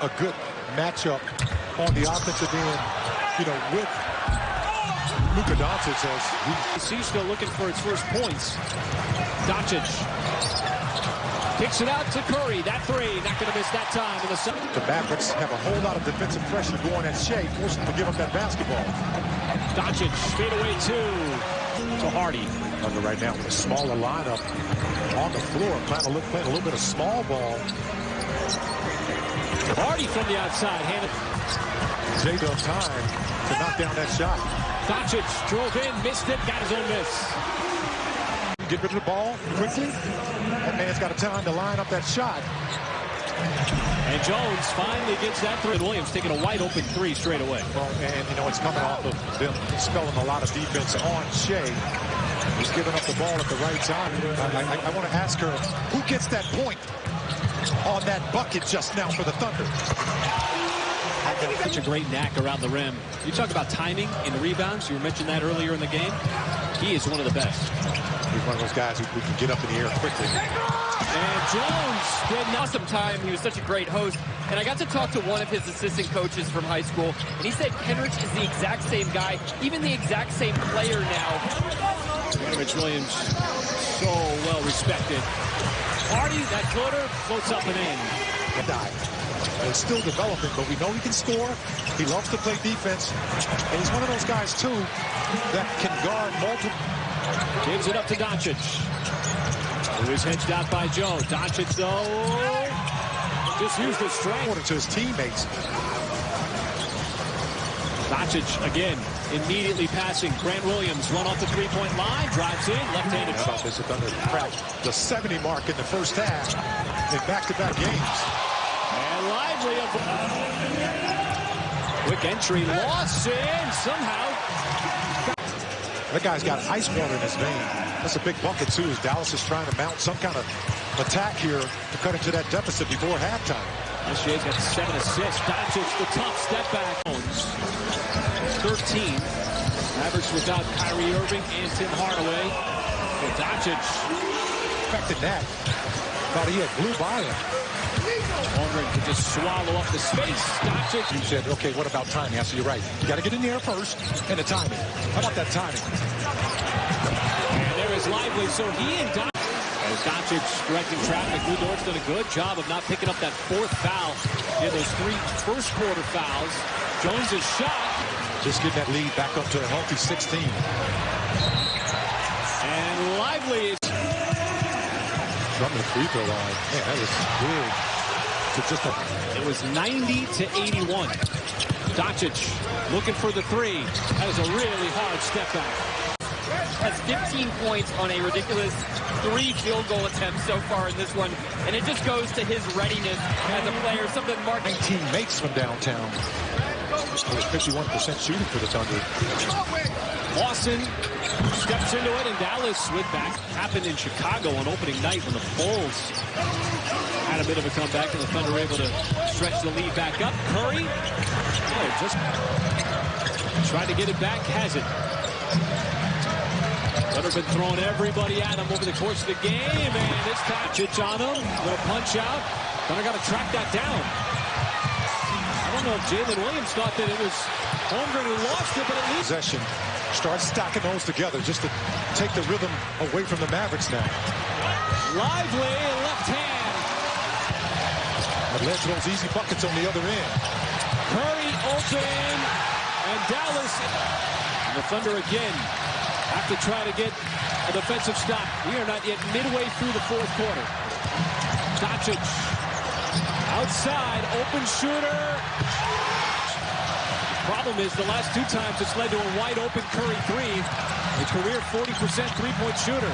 A good matchup on the offensive end, with Luka Doncic as he's still looking for its first points. Doncic kicks it out to Curry. That three, not going to miss that time. The Mavericks have a whole lot of defensive pressure going at Shea, forcing him to give up that basketball. Doncic, fadeaway two to Hardy. Under right now with a smaller lineup on the floor, playing a little bit of small ball. Hardy from the outside, handed. J-Dub time to knock down that shot. Doncic drove in, missed it, got his own miss. Get rid of the ball quickly. That man's got a time to line up that shot. And Jones finally gets that three. And Williams taking a wide open three straight away. Well, and it's coming off of them spelling a lot of defense on Shea. He's giving up the ball at the right time. I want to ask her, who gets that point on that bucket just now for the Thunder? Such a great knack around the rim. You talk about timing in rebounds. You mentioned that earlier in the game. He is one of the best. He's one of those guys who can get up in the air quickly. And Jones did awesome time. He was such a great host. And I got to talk to one of his assistant coaches from high school. And he said Kenrich is the exact same guy, even the exact same player now. Rich Williams, so well respected. Hardy, that floater, floats up and in. He's still developing, but we know he can score. He loves to play defense. And he's one of those guys, too, that can guard multiple. Gives it up to Doncic. Who is hedged out by Joe. Doncic, though, just used his strength. To his teammates. Doncic, again, immediately passing. Grant Williams, run off the three-point line, drives in, left-handed. How about this? The Thunder cracked the 70 mark in the first half in back-to-back games. And Lively, quick entry, Lawson, somehow. That guy's got ice water in his vein. That's a big bucket, too, as Dallas is trying to mount some kind of attack here to cut into that deficit before halftime. SGA's got 7 assists. Doncic, the tough step back. 13. Mavericks without Kyrie Irving and Tim Hardaway. And Doncic expected that. Thought he had blew by him. Holmgren could just swallow up the space. Doncic. You said, okay, what about timing? I said, you're right. You got to get in there first, and the timing. How about that timing? And there is Lively, so he and Doncic. As Doncic directing traffic, Lou Dort's done a good job of not picking up that fourth foul. He had those 3 first-quarter fouls. Jones' shot. Just getting that lead back up to a healthy 16. And Lively is from the free throw line. Man, that is big. It was 90 to 81. Doncic looking for the three. That is a really hard step back. Has 15 points on a ridiculous 3 field goal attempts so far in this one. And it just goes to his readiness as a player. Something Mark 19 makes from downtown. 51% shooting for the Thunder. Lawson steps into it, and Dallas with back. Happened in Chicago on opening night when the Bulls had a bit of a comeback, and the Thunder were able to stretch the lead back up. Curry, just tried to get it back, has it. Thunder been throwing everybody at him over the course of the game, and it's Doncic on him. Little punch out. Thunder got to track that down. I don't know if Jalen Williams thought that it was Holmgren who lost it, but at least possession. Start stacking those together just to take the rhythm away from the Mavericks now. Lively, left hand. That led to those easy buckets on the other end. Curry open, and Dallas. And the Thunder again have to try to get a defensive stop. We are not yet midway through the fourth quarter. Doncic outside, open shooter. Problem is, the last 2 times it's led to a wide open Curry three. A career 40% three-point shooter.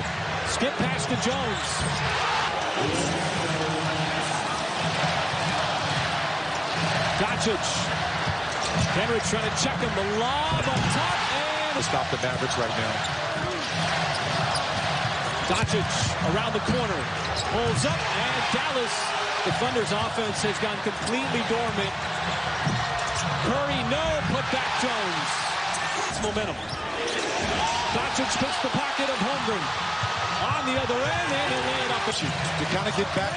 Skip pass to Jones. Doncic. Kenrich trying to check him. The lob up top and stop the Mavericks right now. Doncic around the corner. Pulls up, and Dallas. The Thunder's offense has gone completely dormant. Curry, no, put back Jones. It's momentum. Doncic picks the pocket of Holmgren. On the other end, and he'll lay it up. To kind of get back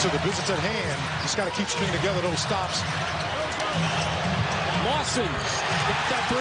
to the business at hand. Just got to keep stringing together those stops. Lawson, that three.